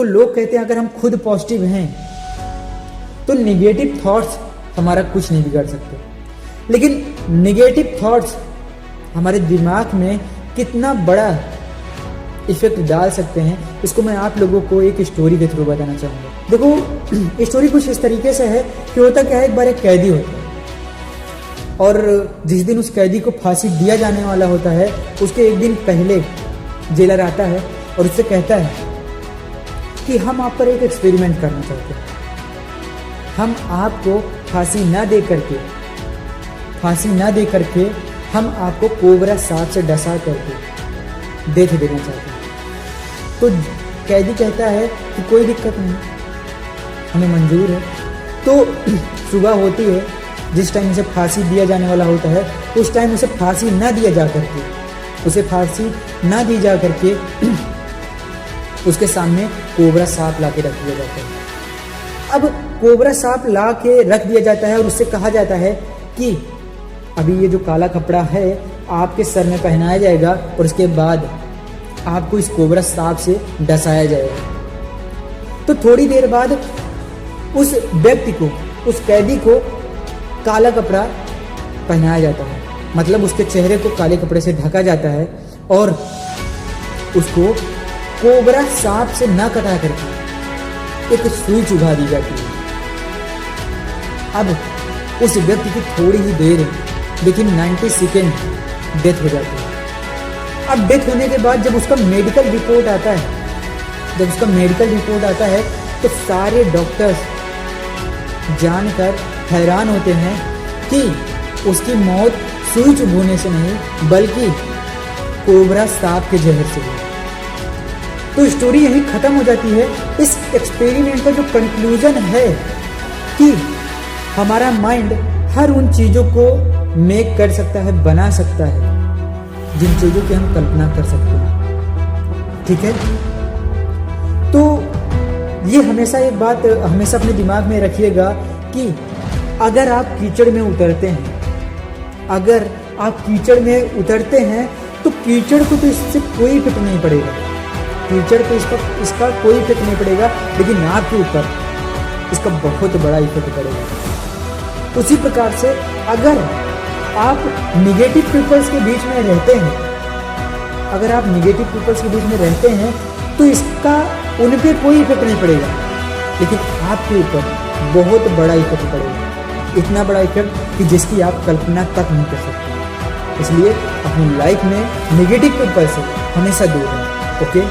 देखो लोग कहते हैं अगर हम खुद पॉजिटिव हैं तो निगेटिव थॉट्स हमारा कुछ नहीं बिगाड़ सकते, लेकिन निगेटिव थॉट्स हमारे दिमाग में कितना बड़ा इफेक्ट डाल सकते हैं, इसको मैं आप लोगों को एक स्टोरी के थ्रू बताना चाहूँगा। देखो स्टोरी कुछ इस तरीके से है कि होता क्या है, एक बार एक कैदी होता है और जिस दिन उस कैदी को फांसी दिया जाने वाला होता है उसके एक दिन पहले जेलर आता है और उससे कहता है कि हम आप पर एक एक्सपेरिमेंट करना चाहते हैं, हम आपको फांसी ना दे करके हम आपको कोबरा सांप से डसा करके डेथ देना चाहते हैं। तो कैदी कहता है कि कोई दिक्कत नहीं, हमें मंजूर है। तो सुबह होती है, जिस टाइम उसे फांसी दिया जाने वाला होता है उस टाइम उसे फांसी ना दी जा करके उसके सामने कोबरा सांप ला के रख दिया जाता है। अब कोबरा सांप ला के रख दिया जाता है और उससे कहा जाता है कि अभी ये जो काला कपड़ा है आपके सर में पहनाया जाएगा और उसके बाद आपको इस कोबरा सांप से डसाया जाएगा। तो थोड़ी देर बाद उस व्यक्ति को, उस कैदी को काला कपड़ा पहनाया जाता है, मतलब उसके चेहरे को काले कपड़े से ढका जाता है और उसको कोबरा सांप से ना कटा करके एक सुई चुभा दी जाती है। अब उस व्यक्ति की थोड़ी ही देर लेकिन 90 सेकेंड डेथ हो जाती है। अब डेथ होने के बाद जब उसका मेडिकल रिपोर्ट आता है तो सारे डॉक्टर्स जानकर हैरान होते हैं कि उसकी मौत सुई चुभने से नहीं बल्कि कोबरा सांप के जहर से हुई। तो स्टोरी यहीं खत्म हो जाती है। इस एक्सपेरिमेंट का जो कंक्लूजन है कि हमारा माइंड हर उन चीजों को मेक कर सकता है, बना सकता है जिन चीजों की हम कल्पना कर सकते हैं। ठीक है, तो ये हमेशा एक बात हमेशा अपने दिमाग में रखिएगा कि अगर आप कीचड़ में उतरते हैं तो कीचड़ को तो इससे कोई इफेक्ट नहीं पड़ेगा, इसका कोई इफेक्ट नहीं पड़ेगा, लेकिन आपके ऊपर इसका बहुत बड़ा इफेक्ट पड़ेगा। उसी प्रकार से अगर आप निगेटिव पीपल्स के बीच में रहते हैं तो इसका उन पे कोई इफेक्ट नहीं पड़ेगा, लेकिन आपके ऊपर बहुत बड़ा इफेक्ट पड़ेगा, इतना बड़ा इफेक्ट कि जिसकी आप कल्पना तक नहीं कर सकते। इसलिए अपनी लाइफ में निगेटिव पीपल से हमेशा दूर रहें। ओके।